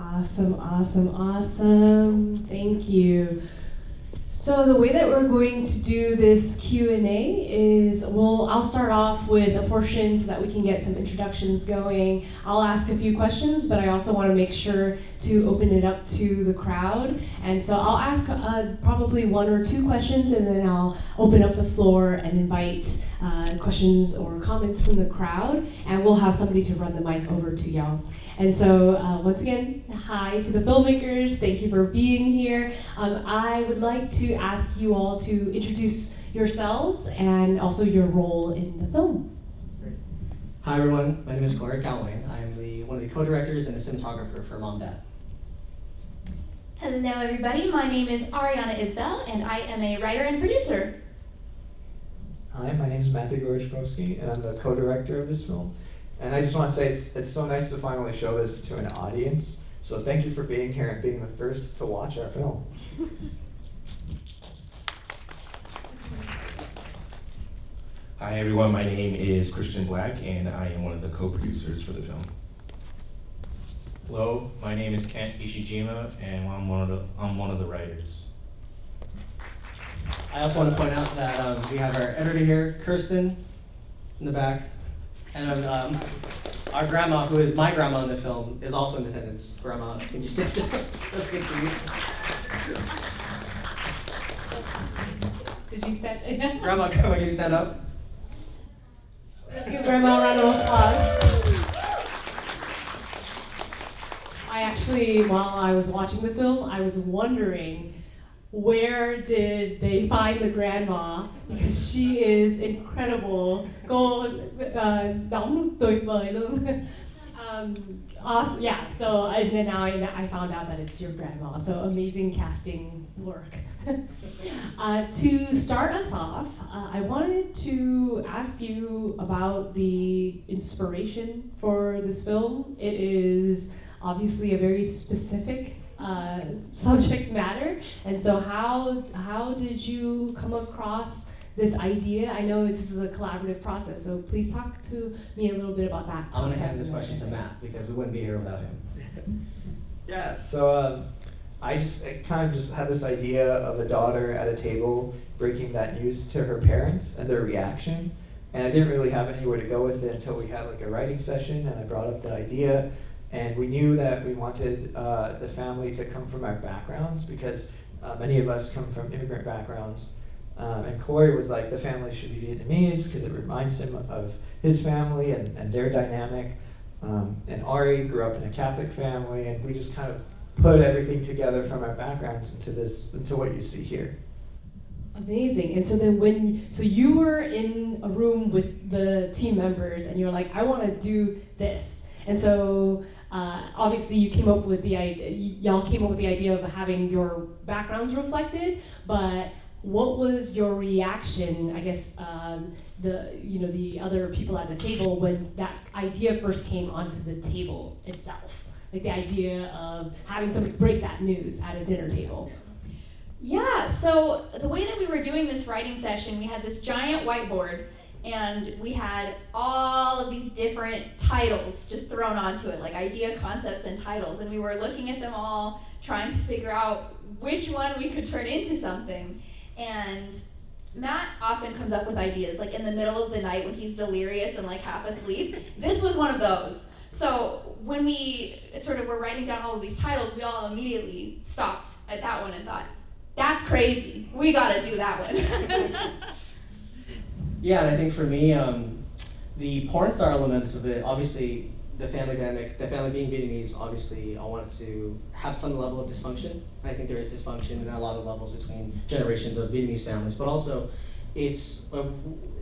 Awesome, awesome, awesome. Thank you. So the way that we're going to do this Q&A is, I'll start off with a portion so that we can get some introductions going. I'll ask a few questions, but I also want to make sure to open it up to the crowd. And so I'll ask probably one or two questions, and then I'll open up the floor and invite questions or comments from the crowd, and we'll have somebody to run the mic over to y'all. And so once again, hi to the filmmakers. Thank you for being here. I would like to ask you all to introduce yourselves and also your role in the film. Great. Hi everyone, my name is Quyen Ngo. I'm one of the co-directors and a cinematographer for Mom Dad. Hello everybody, my name is Ariana Isbell and I am a writer and producer. Hi, my name is Matthew Gorishkovsky and I'm the co-director of this film. And I just want to say it's so nice to finally show this to an audience. So thank you for being here and being the first to watch our film. Hi everyone, my name is Christian Black and I am one of the co-producers for the film. Hello, my name is Kent Ishijima and I'm one of the writers. I also want to point out that we have our editor here, Kirsten, in the back. And our grandma, who is my grandma in the film, is also in attendance. Grandma, can you stand up? So good to meet you. Did you stand? Grandma, can you stand up? Let's give Grandma a round of applause. I actually, while I was watching the film, I was wondering, where did they find the grandma? Because she is incredible. Đóng tuyệt vời luôn. Awesome. Yeah. So now I found out that it's your grandma. So amazing casting work. To start us off, I wanted to ask you about the inspiration for this film. It is obviously a very specific subject matter, and so how did you come across this idea? I know this is a collaborative process, so please talk to me a little bit about that. I'm going to hand this question to Matt because we wouldn't be here without him. Yeah, so I kind of just had this idea of a daughter at a table breaking that news to her parents and their reaction, and I didn't really have anywhere to go with it until we had like a writing session, and I brought up the idea. And we knew that we wanted the family to come from our backgrounds because many of us come from immigrant backgrounds. And Corey was like, the family should be Vietnamese because it reminds him of his family and their dynamic. And Ari grew up in a Catholic family, and we just kind of put everything together from our backgrounds into what you see here. Amazing. And so then so you were in a room with the team members and you're like, I want to do this. And so obviously y'all came up with the idea of having your backgrounds reflected, but what was your reaction, I guess, the other people at the table when that idea first came onto the table itself? Like the idea of having somebody break that news at a dinner table. Yeah, so the way that we were doing this writing session, we had this giant whiteboard and we had all of these different titles just thrown onto it, like idea, concepts, and titles. And we were looking at them all, trying to figure out which one we could turn into something. And Matt often comes up with ideas, like in the middle of the night when he's delirious and like half asleep. This was one of those. So when we sort of were writing down all of these titles, we all immediately stopped at that one and thought, that's crazy. We gotta do that one. Yeah, and I think for me, the porn star elements of it, obviously the family dynamic, the family being Vietnamese, obviously I wanted to have some level of dysfunction. And I think there is dysfunction in a lot of levels between generations of Vietnamese families, but also it's,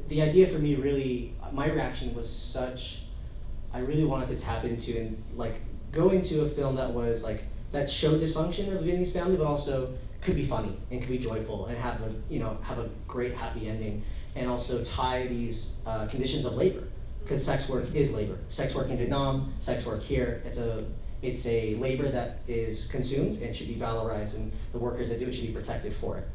the idea for me really, my reaction was such, I really wanted to tap into and like go into a film that was like, that showed dysfunction of a Vietnamese family, but also could be funny and could be joyful and have a great happy ending. And also tie these conditions of labor, because sex work is labor. Sex work in Vietnam, sex work here, it's a labor that is consumed and should be valorized, and the workers that do it should be protected for it.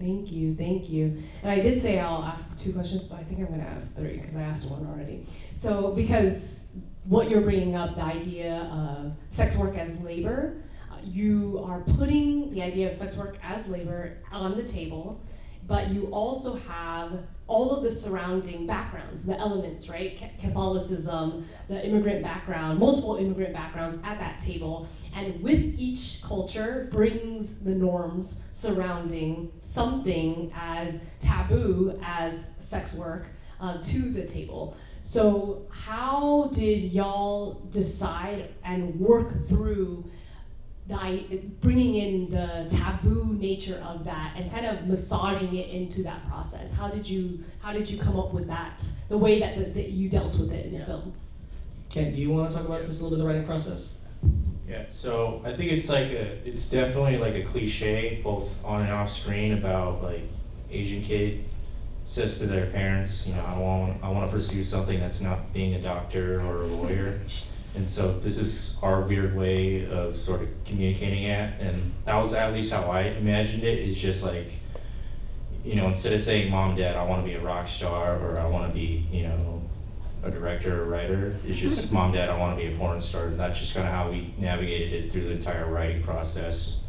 Thank you, thank you. And I did say I'll ask 2 questions, but I think I'm going to ask 3 because I asked 1 already. So, because what you're bringing up, the idea of sex work as labor, you are putting the idea of sex work as labor on the table, but you also have all of the surrounding backgrounds, the elements, right? Catholicism, the immigrant background, multiple immigrant backgrounds at that table. And with each culture brings the norms surrounding something as taboo as sex work to the table. So how did y'all decide and work through bringing in the taboo nature of that and kind of massaging it into that process? How did you come up with that, the way that you dealt with it in the film? Ken, do you want to talk about this a little bit, the writing process? Yeah, so I think it's definitely like a cliche, both on and off screen, about like Asian kid says to their parents, you know, I want to pursue something that's not being a doctor or a lawyer. And so this is our weird way of sort of communicating it, and that was at least how I imagined it. It's just like, you know, instead of saying, Mom, Dad, I want to be a rock star, or I want to be, you know, a director or writer, it's just, Mom, Dad, I want to be a porn star. And that's just kind of how we navigated it through the entire writing process.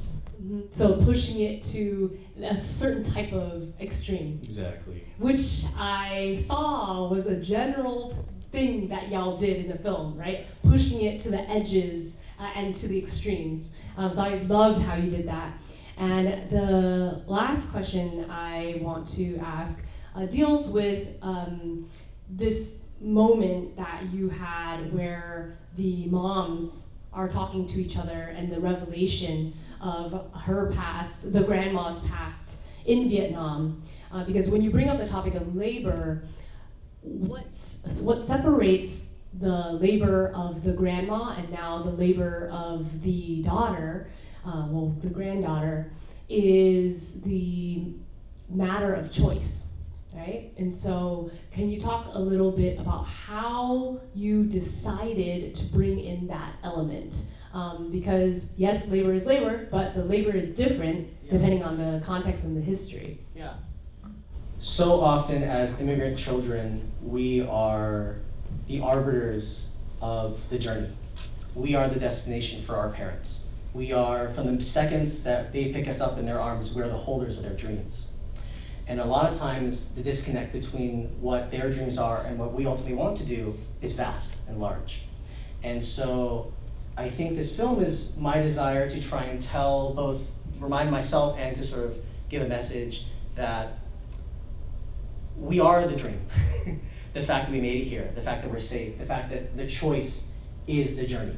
Mm-hmm. So pushing it to a certain type of extreme. Exactly. Which I saw was a general thing that y'all did in the film, right? Pushing it to the edges and to the extremes. So I loved how you did that. And the last question I want to ask deals with this moment that you had where the moms are talking to each other and the revelation of her past, the grandma's past in Vietnam. Because when you bring up the topic of labor, what separates the labor of the grandma and now the labor of the daughter, the granddaughter, is the matter of choice, right? And so can you talk a little bit about how you decided to bring in that element? Because yes, labor is labor, but the labor is different depending on the context and the history. Yeah. So often as immigrant children, we are the arbiters of the journey. We are the destination for our parents. We are, from the seconds that they pick us up in their arms, we're the holders of their dreams. And a lot of times, the disconnect between what their dreams are and what we ultimately want to do is vast and large. And so I think this film is my desire to try and remind myself and to sort of give a message that we are the dream. The fact that we made it here, the fact that we're safe, the fact that the choice is the journey.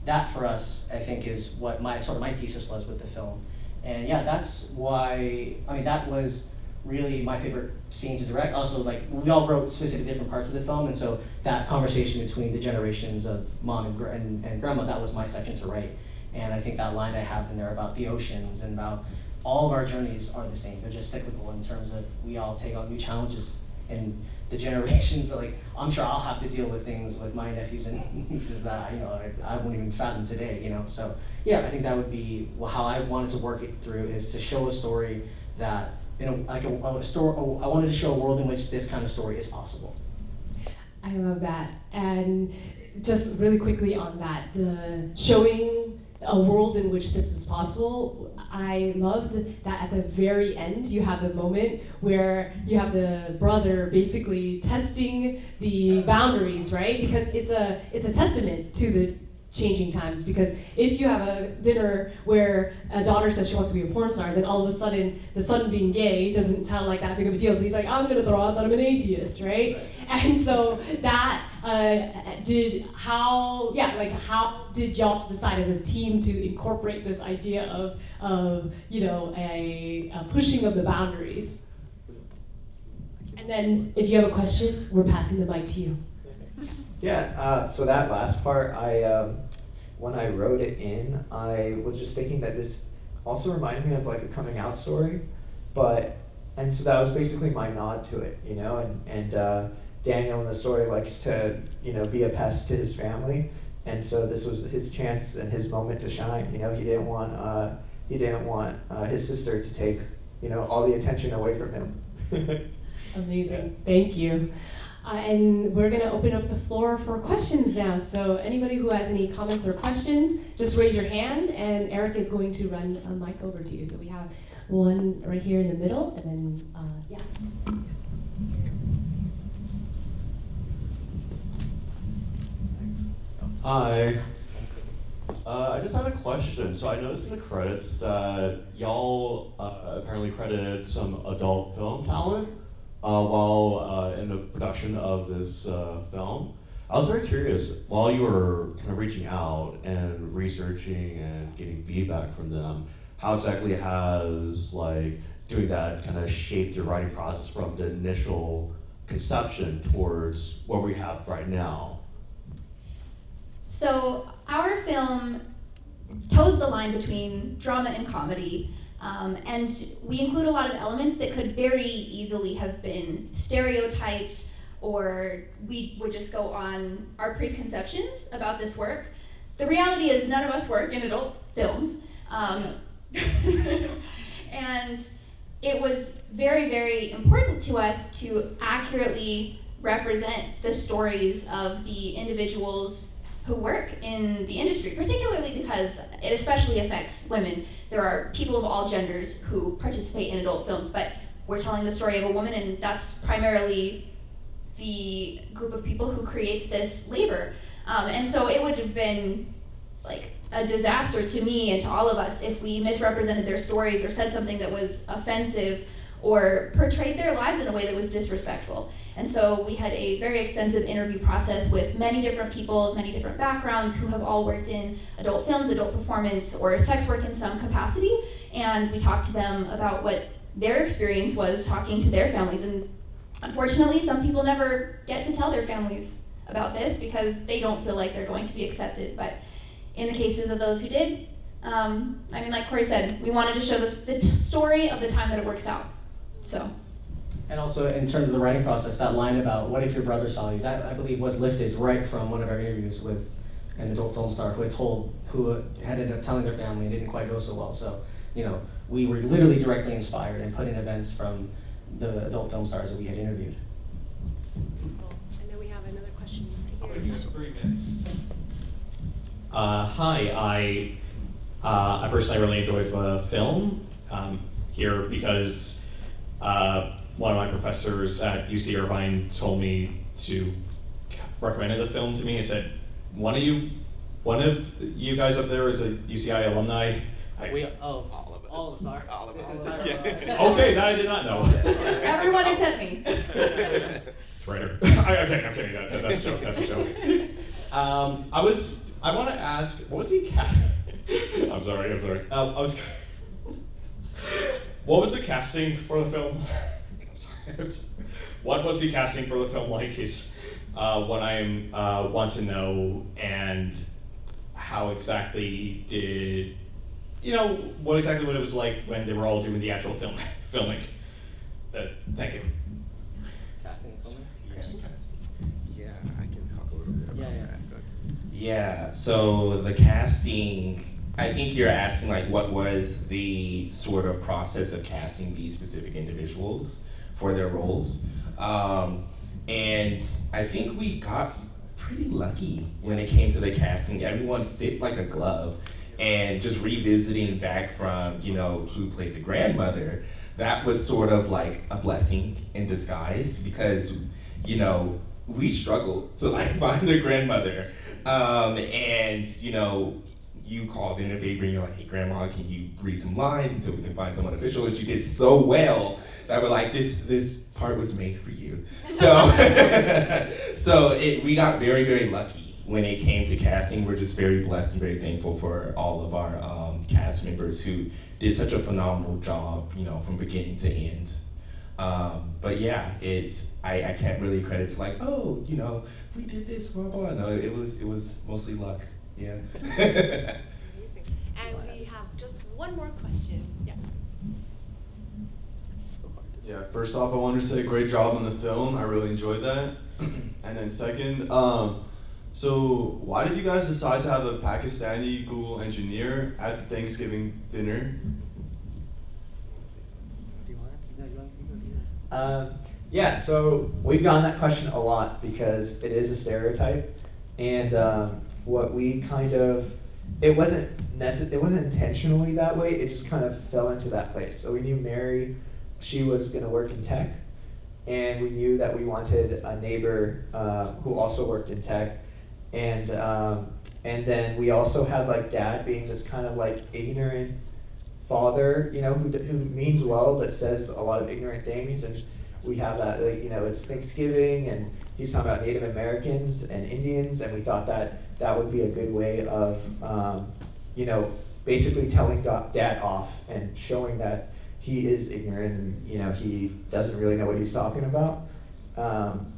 That for us, I think, is what my thesis was with the film. And yeah, that's why, that was really my favorite scene to direct. Also, we all wrote specific different parts of the film, and so that conversation between the generations of mom and grandma, that was my section to write. And I think that line I have in there about the oceans and about all of our journeys are the same. They're just cyclical in terms of we all take on new challenges. And the generations, I'm sure I'll have to deal with things with my nephews and nieces that I wouldn't even fathom today. So yeah, I think that would be how I wanted to work it through, is to show a story that a story. I wanted to show a world in which this kind of story is possible. I love that. And just really quickly on that, the showing a world in which this is possible, I loved that at the very end you have the moment where you have the brother basically testing the boundaries, right? Because it's a testament to the changing times, because if you have a dinner where a daughter says she wants to be a porn star, then all of a sudden the son being gay doesn't sound like that big of a deal. So he's like, I'm gonna throw out that I'm an atheist, right? And so that how did y'all decide as a team to incorporate this idea of a pushing of the boundaries? And then if you have a question, we're passing the mic to you. Yeah, so that last part, when I wrote it in, I was just thinking that this also reminded me of a coming out story, and so that was basically my nod to it, and Daniel in the story likes to, be a pest to his family, and so this was his chance and his moment to shine. He didn't want his sister to take all the attention away from him. Amazing, thank you. And we're gonna open up the floor for questions now. So anybody who has any comments or questions, just raise your hand and Eric is going to run a mic over to you. So we have one right here in the middle and then, yeah. Hi. I just had a question. So I noticed in the credits that y'all apparently credited some adult film talent while in the production of this film. I was very curious, while you were kind of reaching out and researching and getting feedback from them, how exactly has doing that kind of shaped your writing process from the initial conception towards what we have right now? So our film toes the line between drama and comedy, and we include a lot of elements that could very easily have been stereotyped, or we would just go on our preconceptions about this work. The reality is none of us work in adult films, and it was very, very important to us to accurately represent the stories of the individuals who work in the industry, particularly because it especially affects women. There are people of all genders who participate in adult films, but we're telling the story of a woman, and that's primarily the group of people who creates this labor. And so it would have been like a disaster to me and to all of us if we misrepresented their stories or said something that was offensive or portrayed their lives in a way that was disrespectful. And so we had a very extensive interview process with many different people, many different backgrounds, who have all worked in adult films, adult performance, or sex work in some capacity. And we talked to them about what their experience was talking to their families. And unfortunately, some people never get to tell their families about this because they don't feel like they're going to be accepted. But in the cases of those who did, like Corey said, we wanted to show the story of the time that it works out. So. And also in terms of the writing process, that line about what if your brother saw you, that I believe was lifted right from one of our interviews with an adult film star who had ended up telling their family and didn't quite go so well. So, we were literally directly inspired and put in events from the adult film stars that we had interviewed. Cool. And then we have another question I'm right gonna here. use 3 minutes. Hi, I personally really enjoyed the film here because one of my professors at UC Irvine told me to recommended the film to me. He said, one of you guys up there is a UCI alumni. All of us are. All of us. Okay, that I did not know. Everyone except me. Traitor. I'm kidding. That's a joke. That's a joke. I want to ask, what was the I'm sorry. What was the casting for the film? I'm sorry. What was the casting for the film like? Is what I want to know, and how exactly did what it was like when they were all doing the actual filming. Thank you. Casting and filming? Yeah, I can talk a little bit about Yeah. that. Yeah, so the casting, I think you're asking what was the sort of process of casting these specific individuals for their roles. And I think we got pretty lucky when it came to the casting. Everyone fit like a glove. And just revisiting back from, who played the grandmother, that was sort of like a blessing in disguise because, we struggled to find their grandmother. And you called in a favor and you're like, hey grandma, can you read some lines until we can find someone official? And she did so well that we're like, this part was made for you. So, we got very, very lucky when it came to casting. We're just very blessed and very thankful for all of our cast members who did such a phenomenal job, from beginning to end. But yeah, I can't really credit to we did this, blah, blah. No, it was mostly luck, yeah. Amazing. And we have just one more question. Yeah. Yeah, first off, I wanted to say great job on the film. I really enjoyed that. And then second, so why did you guys decide to have a Pakistani Google engineer at the Thanksgiving dinner? Yeah, so we've gotten that question a lot because it is a stereotype, and what we kind of, it wasn't intentionally that way. It just kind of fell into that place. So we knew Mary, she was going to work in tech, and we knew that we wanted a neighbor who also worked in tech, and then we also had like Dad being this kind of like ignorant father, you know, who means well but says a lot of ignorant things, and we have that, like, you know, it's Thanksgiving and he's talking about Native Americans and Indians, and we thought that that would be a good way of, you know, basically telling Dad off and showing that he is ignorant and, you know, he doesn't really know what he's talking about.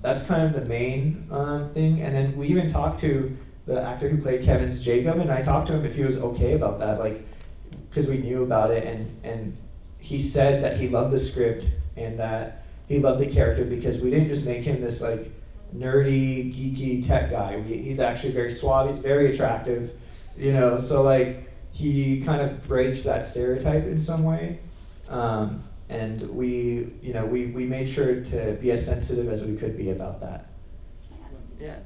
That's kind of the main thing, and then we even talked to the actor who played Kevin's Jacob, and I talked to him if he was okay about that, like, because we knew about it, and he said that he loved the script and that he loved the character because we didn't just make him this like nerdy, geeky tech guy. He's actually very suave, he's very attractive, you know, so like he kind of breaks that stereotype in some way. And we, you know, we made sure to be as sensitive as we could be about that. Yeah.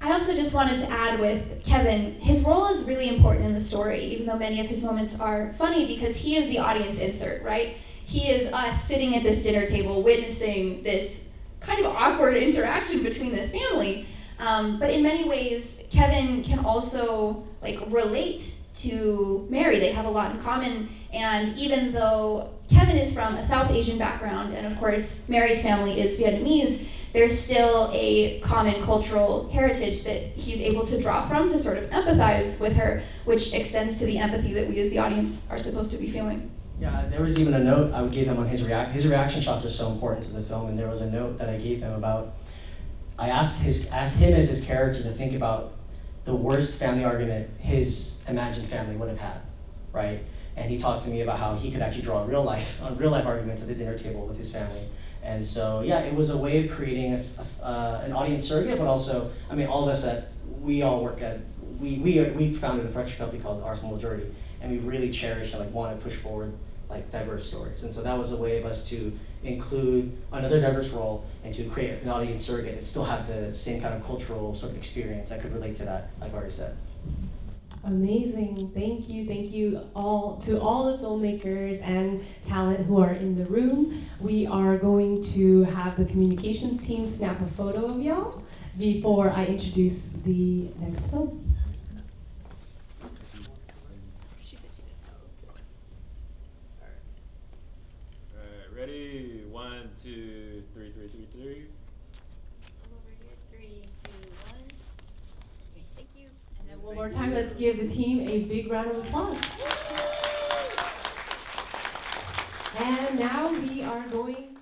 I also just wanted to add with Kevin, his role is really important in the story, even though many of his moments are funny, because he is the audience insert, right? He is us sitting at this dinner table witnessing this kind of awkward interaction between this family. But in many ways, Kevin can also like relate to Mary. They have a lot in common, and even though Kevin is from a South Asian background, and of course Mary's family is Vietnamese, there's still a common cultural heritage that he's able to draw from to sort of empathize with her, which extends to the empathy that we as the audience are supposed to be feeling. Yeah, there was even a note I gave him on his reaction shots are so important to the film, and there was a note that I gave him about, I asked him as his character to think about the worst family argument his imagined family would have had, right? And he talked to me about how he could actually draw real life arguments at the dinner table with his family. And so, yeah, it was a way of creating an audience surrogate, but also, I mean, all of us that we all work at, we founded a production company called Arsenal Majority, and we really cherish and like want to push forward like diverse stories. And so that was a way of us to include another diverse role and to create an audience surrogate that still had the same kind of cultural sort of experience that could relate to that, like I already said. Amazing. Thank you all to all the filmmakers and talent who are in the room. We are going to have the communications team snap a photo of y'all before I introduce the next film. Ready? 1, 2, 3, 3, 3, 3. Over here, 3, 2, 1. Okay, thank you. And then one more time, let's give the team a big round of applause. And now we are going